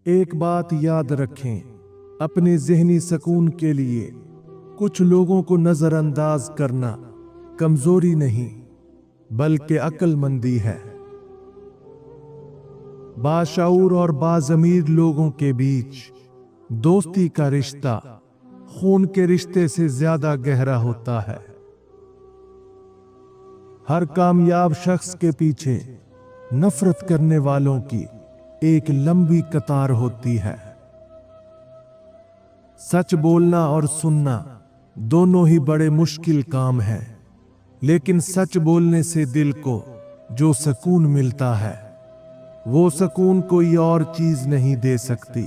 ایک بات یاد رکھیں، اپنے ذہنی سکون کے لیے کچھ لوگوں کو نظر انداز کرنا کمزوری نہیں بلکہ عقل مندی ہے۔ باشعور اور باضمیر لوگوں کے بیچ دوستی کا رشتہ خون کے رشتے سے زیادہ گہرا ہوتا ہے۔ ہر کامیاب شخص کے پیچھے نفرت کرنے والوں کی ایک لمبی قطار ہوتی ہے۔ سچ بولنا اور سننا دونوں ہی بڑے مشکل کام ہیں، لیکن سچ بولنے سے دل کو جو سکون ملتا ہے وہ سکون کوئی اور چیز نہیں دے سکتی۔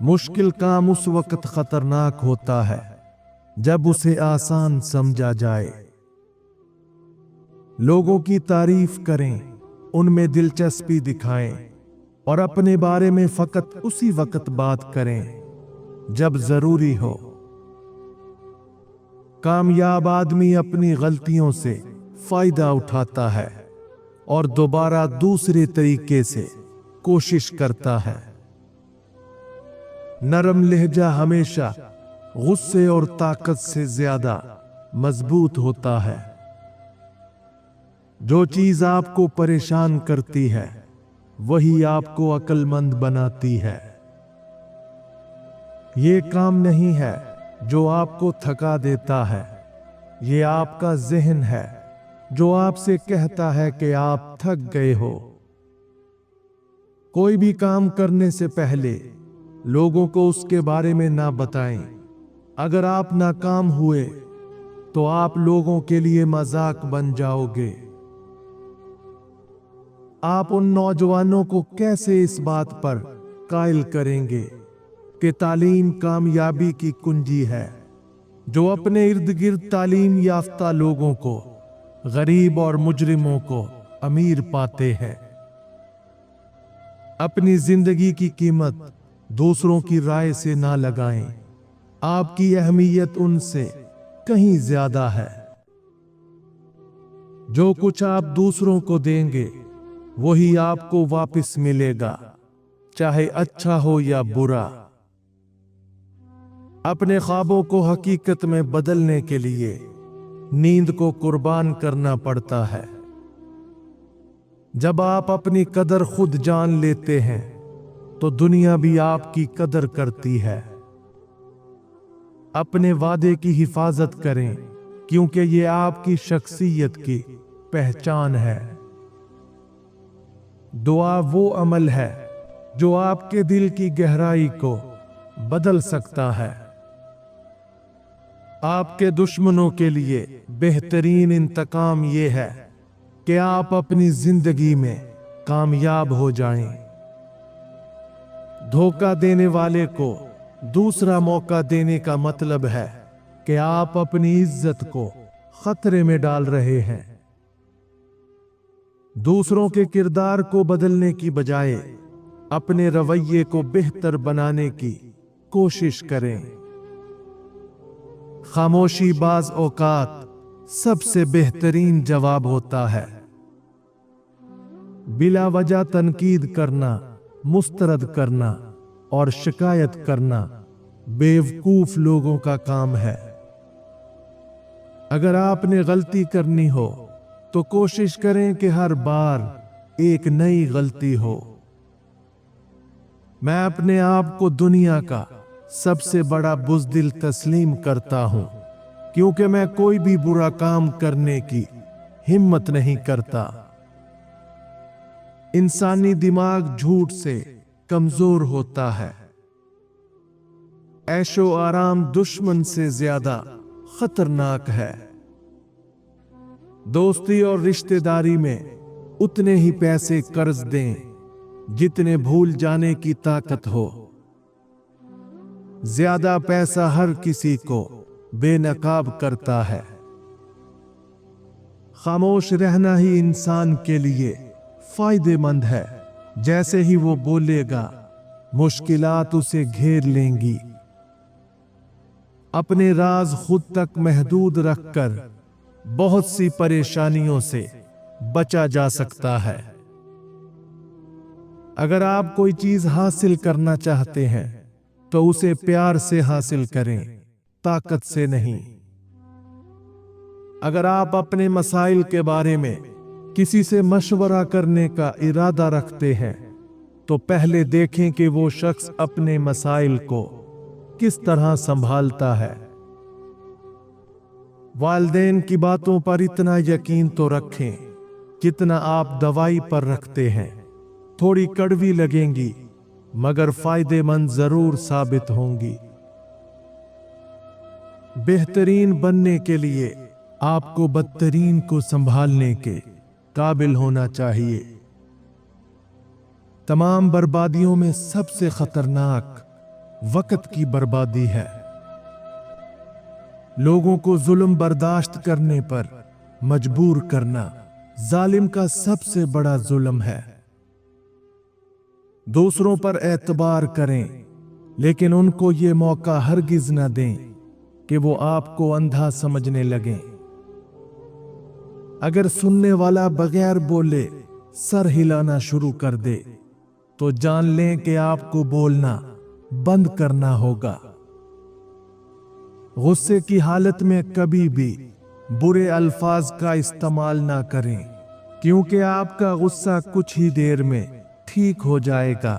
مشکل کام اس وقت خطرناک ہوتا ہے جب اسے آسان سمجھا جائے۔ لوگوں کی تعریف کریں، ان میں دلچسپی دکھائیں اور اپنے بارے میں فقط اسی وقت بات کریں جب ضروری ہو۔ کامیاب آدمی اپنی غلطیوں سے فائدہ اٹھاتا ہے اور دوبارہ دوسرے طریقے سے کوشش کرتا ہے۔ نرم لہجہ ہمیشہ غصے اور طاقت سے زیادہ مضبوط ہوتا ہے۔ جو چیز آپ کو پریشان کرتی ہے وہی آپ کو عقل مند بناتی ہے۔ یہ کام نہیں ہے جو آپ کو تھکا دیتا ہے، یہ آپ کا ذہن ہے جو آپ سے کہتا ہے کہ آپ تھک گئے ہو۔ کوئی بھی کام کرنے سے پہلے لوگوں کو اس کے بارے میں نہ بتائیں۔ اگر آپ ناکام ہوئے تو آپ لوگوں کے لیے مذاق بن جاؤ گے۔ آپ ان نوجوانوں کو کیسے اس بات پر قائل کریں گے کہ تعلیم کامیابی کی کنجی ہے، جو اپنے ارد گرد تعلیم یافتہ لوگوں کو غریب اور مجرموں کو امیر پاتے ہیں؟ اپنی زندگی کی قیمت دوسروں کی رائے سے نہ لگائیں، آپ کی اہمیت ان سے کہیں زیادہ ہے۔ جو کچھ آپ دوسروں کو دیں گے وہی آپ کو واپس ملے گا، چاہے اچھا ہو یا برا۔ اپنے خوابوں کو حقیقت میں بدلنے کے لیے نیند کو قربان کرنا پڑتا ہے۔ جب آپ اپنی قدر خود جان لیتے ہیں تو دنیا بھی آپ کی قدر کرتی ہے۔ اپنے وعدے کی حفاظت کریں کیونکہ یہ آپ کی شخصیت کی پہچان ہے۔ دعا وہ عمل ہے جو آپ کے دل کی گہرائی کو بدل سکتا ہے۔ آپ کے دشمنوں کے لیے بہترین انتقام یہ ہے کہ آپ اپنی زندگی میں کامیاب ہو جائیں۔ دھوکہ دینے والے کو دوسرا موقع دینے کا مطلب ہے کہ آپ اپنی عزت کو خطرے میں ڈال رہے ہیں۔ دوسروں کے کردار کو بدلنے کی بجائے اپنے رویے کو بہتر بنانے کی کوشش کریں۔ خاموشی بعض اوقات سب سے بہترین جواب ہوتا ہے۔ بلا وجہ تنقید کرنا، مسترد کرنا اور شکایت کرنا بیوقوف لوگوں کا کام ہے۔ اگر آپ نے غلطی کرنی ہو تو کوشش کریں کہ ہر بار ایک نئی غلطی ہو۔ میں اپنے آپ کو دنیا کا سب سے بڑا بزدل تسلیم کرتا ہوں کیونکہ میں کوئی بھی برا کام کرنے کی ہمت نہیں کرتا۔ انسانی دماغ جھوٹ سے کمزور ہوتا ہے۔ عیش و آرام دشمن سے زیادہ خطرناک ہے۔ دوستی اور رشتہ داری میں اتنے ہی پیسے قرض دیں جتنے بھول جانے کی طاقت ہو۔ زیادہ پیسہ ہر کسی کو بے نقاب کرتا ہے۔ خاموش رہنا ہی انسان کے لیے فائدہ مند ہے۔ جیسے ہی وہ بولے گا مشکلات اسے گھیر لیں گی۔ اپنے راز خود تک محدود رکھ کر بہت سی پریشانیوں سے بچا جا سکتا ہے۔ अगर आप कोई चीज हासिल करना चाहते हैं तो उसे प्यार से हासिल करें, ताकत से नहीं। अगर आप अपने मसाइल के बारे में किसी से मशवरा करने का इरादा रखते हैं तो पहले देखें कि वो शख्स अपने मसाइल को किस तरह संभालता है। वालिदैन की बातों पर इतना यकीन तो रखें जितना आप दवाई पर रखते हैं। थोड़ी कड़वी लगेंगी मगर फायदेमंद जरूर साबित होंगी। बेहतरीन बनने के लिए आपको बदतरीन को संभालने के काबिल होना चाहिए। तमाम बर्बादियों में सबसे खतरनाक वक्त की बर्बादी है। लोगों को जुल्म बर्दाश्त करने पर मजबूर करना जालिम का सबसे बड़ा जुल्म है। दूसरों पर एतबार करें, लेकिन उनको ये मौका हरगिज न दें कि वो आपको अंधा समझने लगें। अगर सुनने वाला बगैर बोले सर हिलाना शुरू कर दे तो जान लें कि आपको बोलना बंद करना होगा। गुस्से की हालत में कभी भी बुरे अल्फाज का इस्तेमाल ना करें, क्योंकि आपका गुस्सा कुछ ही देर में ठीक हो जाएगा,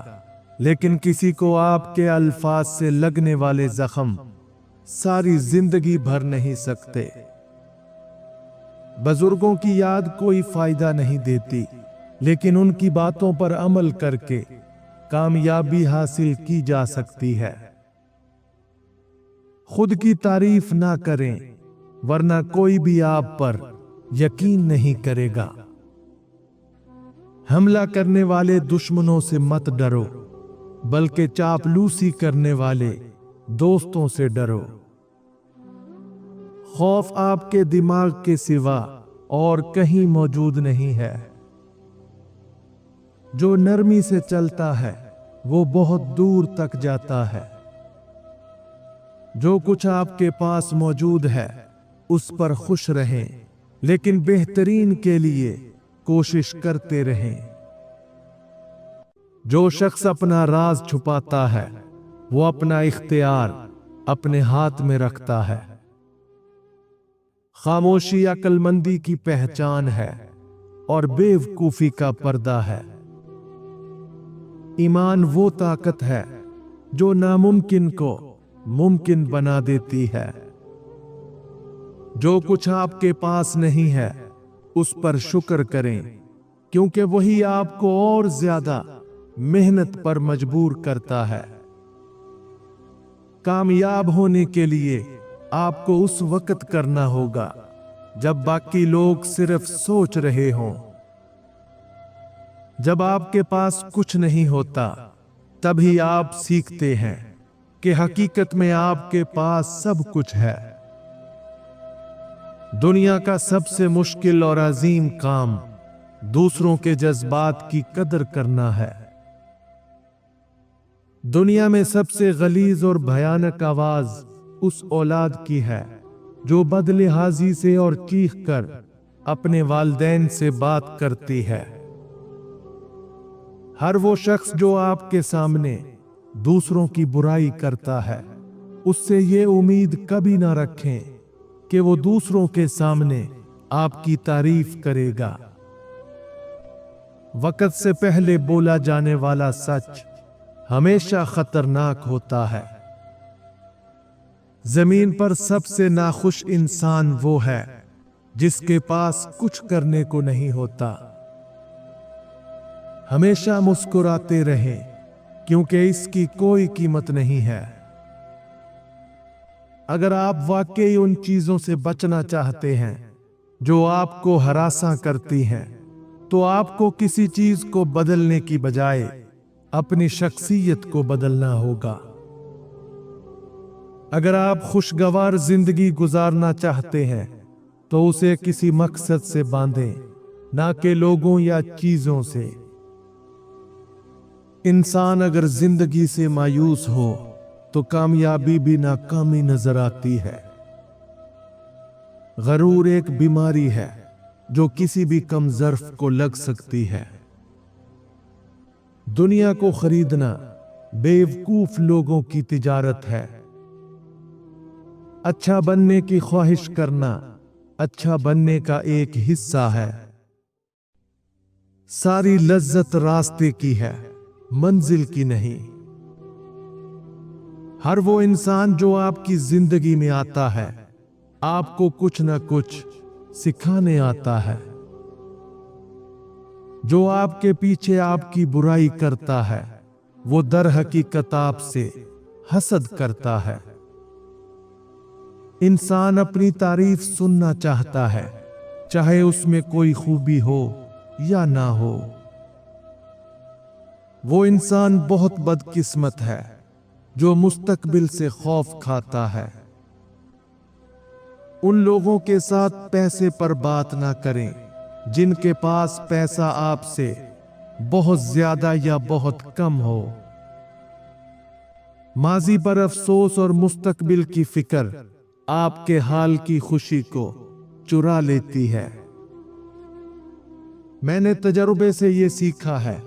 लेकिन किसी को आपके अल्फाज से लगने वाले जख्म सारी जिंदगी भर नहीं सकते। बुजुर्गों की याद कोई फायदा नहीं देती, लेकिन उनकी बातों पर अमल करके कामयाबी हासिल की जा सकती है। खुद की तारीफ ना करें, वरना कोई भी आप पर यकीन नहीं करेगा। हमला करने वाले दुश्मनों से मत डरो, बल्कि चापलूसी करने वाले दोस्तों से डरो। खौफ आपके दिमाग के सिवा और कहीं मौजूद नहीं है। जो नरमी से चलता है वो बहुत दूर तक जाता है। जो कुछ आपके पास मौजूद है उस पर खुश रहें, लेकिन बेहतरीन के लिए कोशिश करते रहें। जो शख्स अपना राज छुपाता है वो अपना इख्तियार अपने हाथ में रखता है। खामोशी अक्लमंदी की पहचान है और बेवकूफी का पर्दा है। ईमान वो ताकत है जो नामुमकिन को मुमकिन बना देती है। जो कुछ आपके पास नहीं है उस पर शुक्र करें, क्योंकि वही आपको और ज्यादा मेहनत पर मजबूर करता है। कामयाब होने के लिए आपको उस वक्त करना होगा जब बाकी लोग सिर्फ सोच रहे हों। जब आपके पास कुछ नहीं होता तभी आप सीखते हैं कि हकीकत में आपके पास सब कुछ है। दुनिया का सबसे मुश्किल और अजीम काम दूसरों के जज्बात की कदर करना है। दुनिया में सबसे गलीज और भयानक आवाज उस औलाद की है जो बदलिहाजी से और चीख कर अपने वालिदैन से बात करती है। हर वो शख्स जो आपके सामने दूसरों की बुराई करता है, उससे ये उम्मीद कभी ना रखें कि वो दूसरों के सामने आपकी तारीफ करेगा। वक्त से पहले बोला जाने वाला सच हमेशा खतरनाक होता है। जमीन पर सबसे नाखुश इंसान वो है जिसके पास कुछ करने को नहीं होता। हमेशा मुस्कुराते रहें, क्योंकि इसकी कोई कीमत नहीं है। अगर आप वाकई उन चीजों से बचना चाहते हैं जो आपको हरासा करती हैं, तो आपको किसी चीज को बदलने की बजाय अपनी शख्सियत को बदलना होगा। अगर आप खुशगवार जिंदगी गुजारना चाहते हैं तो उसे किसी मकसद से बांधें, ना कि लोगों या चीजों से। इंसान अगर जिंदगी से मायूस हो तो कामयाबी भी नाकामी नजर आती है। गरूर एक बीमारी है जो किसी भी कम ज़र्फ को लग सकती है। दुनिया को खरीदना बेवकूफ लोगों की तिजारत है। अच्छा बनने की ख्वाहिश करना अच्छा बनने का एक हिस्सा है। सारी लज्जत रास्ते की है, मंजिल की नहीं। हर वो इंसान जो आपकी जिंदगी में आता है, आपको कुछ न कुछ सिखाने आता है। जो आपके पीछे आपकी बुराई करता है, वो दर हकीकत आपसे हसद करता है। इंसान अपनी तारीफ सुनना चाहता है, चाहे उसमें कोई खूबी हो या ना हो। वो इंसान बहुत बदकिस्मत है जो मुस्तकबिल से खौफ खाता है। उन लोगों के साथ पैसे पर बात ना करें जिनके पास पैसा आपसे बहुत ज्यादा या बहुत कम हो। माजी पर अफसोस और मुस्तकबिल की फिक्र आपके हाल की खुशी को चुरा लेती है। मैंने तजुर्बे से ये सीखा है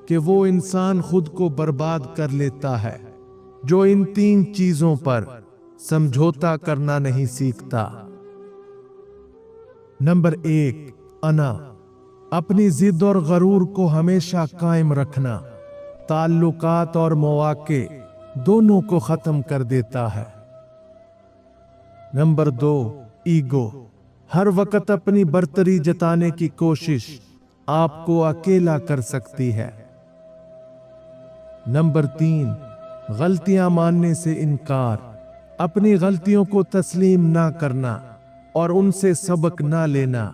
कि वो इंसान खुद को बर्बाद कर लेता है जो इन 3 चीजों पर समझौता करना नहीं सीखता। नंबर 1, अना। अपनी जिद और गरूर को हमेशा कायम रखना ताल्लुकात और मौके दोनों को खत्म कर देता है। Number 2, ego. हर वक्त अपनी बर्तरी जताने की कोशिश आपको अकेला कर सकती है। नंबर 3, गलतियां मानने से इनकार। अपनी गलतियों को तस्लीम ना करना और उनसे सबक ना लेना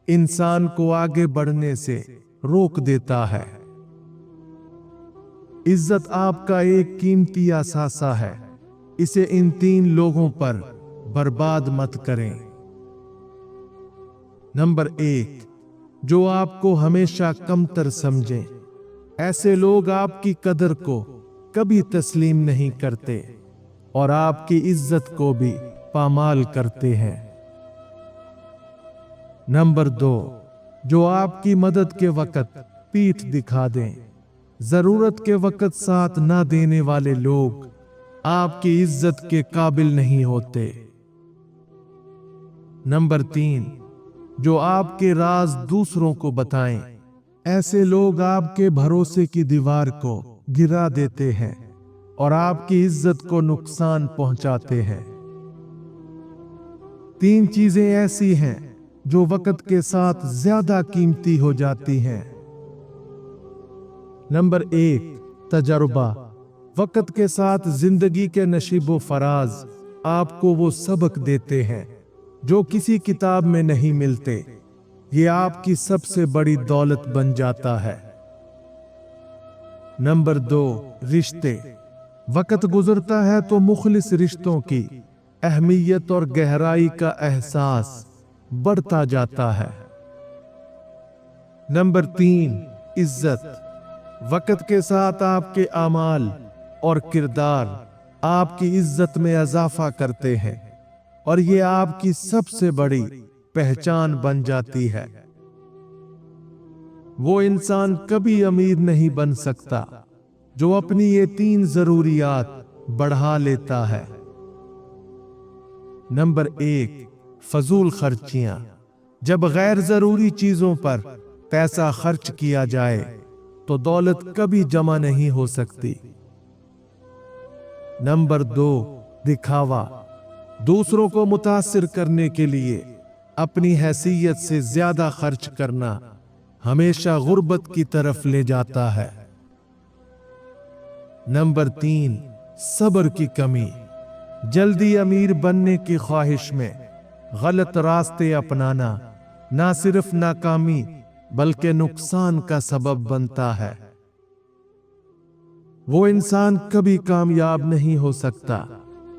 इंसान को आगे बढ़ने से रोक देता है। इज्जत आपका एक कीमती असासा है, इसे इन 3 लोगों पर बर्बाद मत करें। नंबर 1, जो आपको हमेशा कमतर समझें। ऐसे लोग आपकी कदर को कभी तस्लीम नहीं करते और आपकी इज्जत को भी पामाल करते हैं। नंबर 2, जो आपकी मदद के वक्त पीठ दिखा दें। जरूरत के वक्त साथ ना देने वाले लोग आपकी इज्जत के काबिल नहीं होते। नंबर 3, जो आपके राज दूसरों को बताएं। ऐसे लोग आपके भरोसे की दीवार को गिरा देते हैं और आपकी इज्जत को नुकसान पहुंचाते हैं। 3 चीजें ऐसी हैं जो वक्त के साथ ज्यादा कीमती हो जाती हैं। नंबर 1, तजर्बा। वक्त के साथ जिंदगी के नशीबो फराज आपको वो सबक देते हैं जो किसी किताब में नहीं मिलते। ये आपकी सबसे बड़ी दौलत बन जाता है। नंबर 2, रिश्ते। वक्त गुजरता है तो मुखलिस रिश्तों की अहमियत और गहराई का एहसास बढ़ता जाता है। नंबर 3, इज्जत। वक्त के साथ आपके अमाल और किरदार आपकी इज्जत में इजाफा करते हैं और ये आपकी सबसे बड़ी पहचान बन जाती है। वो इंसान कभी अमीर नहीं बन सकता जो अपनी ये 3 जरूरियात बढ़ा लेता है। नंबर 1, फजूल खर्चियां। जब गैर जरूरी चीजों पर पैसा खर्च किया जाए तो दौलत कभी जमा नहीं हो सकती। नंबर 2, दिखावा। दूसरों को मुतासिर करने के लिए अपनी हैसियत से ज्यादा खर्च करना हमेशा गुर्बत की तरफ ले जाता है। नंबर 3, सब्र की कमी। जल्दी अमीर बनने की ख्वाहिश में गलत रास्ते अपनाना ना सिर्फ नाकामी बल्कि नुकसान का सबब बनता है। वो इंसान कभी कामयाब नहीं हो सकता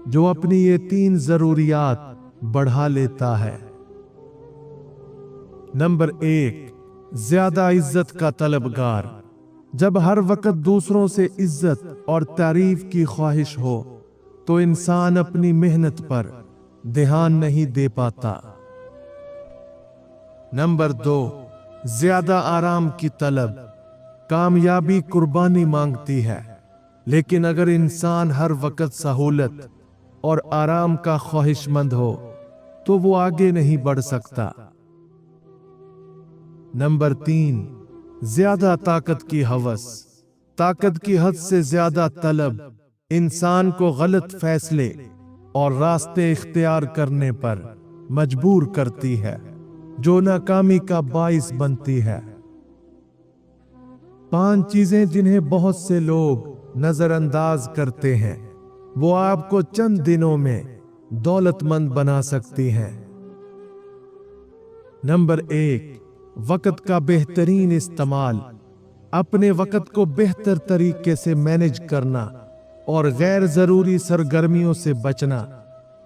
जो अपनी ये 3 जरूरियात बढ़ा लेता है। नंबर 1, ज्यादा इज्जत का तलबगार। जब हर वक्त दूसरों से इज्जत और तारीफ की ख्वाहिश हो तो इंसान अपनी मेहनत पर ध्यान नहीं दे पाता। नंबर 2, ज्यादा आराम की तलब। कामयाबी कुर्बानी मांगती है, लेकिन अगर इंसान हर वक्त सहूलत और आराम का ख्वाहिशमंद हो तो वो आगे नहीं बढ़ सकता। नंबर 3, ज्यादा ताकत की हवस। ताकत की हद से ज्यादा तलब इंसान को गलत फैसले और रास्ते इख्तियार करने पर मजबूर करती है, जो नाकामी का बाइस बनती है। 5 चीजें जिन्हें बहुत से लोग नजरअंदाज करते हैं, वो आपको चंद दिनों में दौलतमंद बना सकती हैं। नंबर 1, वक्त का बेहतरीन इस्तेमाल। अपने वक्त को बेहतर तरीके से मैनेज करना और गैर जरूरी सरगर्मियों से बचना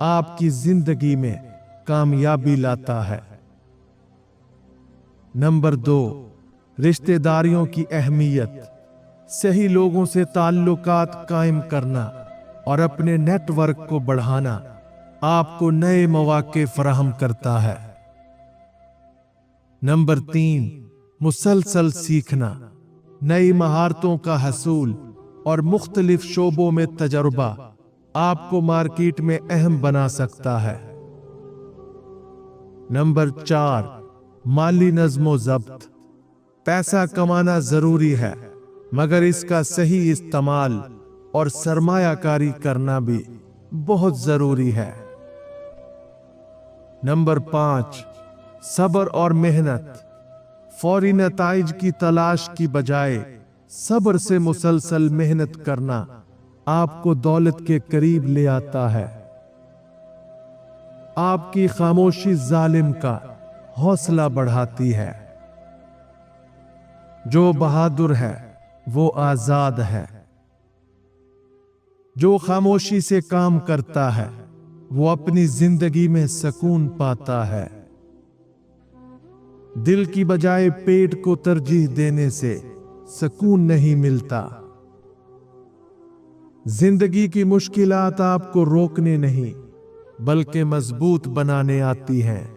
आपकी जिंदगी में कामयाबी लाता है। नंबर 2, रिश्तेदारियों की अहमियत। सही लोगों से ताल्लुकात कायम करना और अपने नेटवर्क को बढ़ाना आपको नए मौके फराहम करता है। नंबर 3, मुसलसल सीखना। नई महारतों का हसूल और मुख्तलिफ शोबों में तजर्बा आपको मार्केट में अहम बना सकता है। नंबर 4, माली नज़्मो ज़ब्त। पैसा कमाना जरूरी है, मगर इसका सही इस्तेमाल और सरमायाकारी करना भी बहुत जरूरी है। नंबर 5, सब्र और मेहनत। फौरी नताइज की तलाश की बजाय सब्र से मुसलसल मेहनत करना आपको दौलत के करीब ले आता है। आपकी खामोशी जालिम का हौसला बढ़ाती है। जो बहादुर है वो आजाद है। जो खामोशी से काम करता है वो अपनी जिंदगी में सुकून पाता है। दिल की बजाय पेट को तरजीह देने से सुकून नहीं मिलता। जिंदगी की मुश्किलात आपको रोकने नहीं बल्कि मजबूत बनाने आती हैं।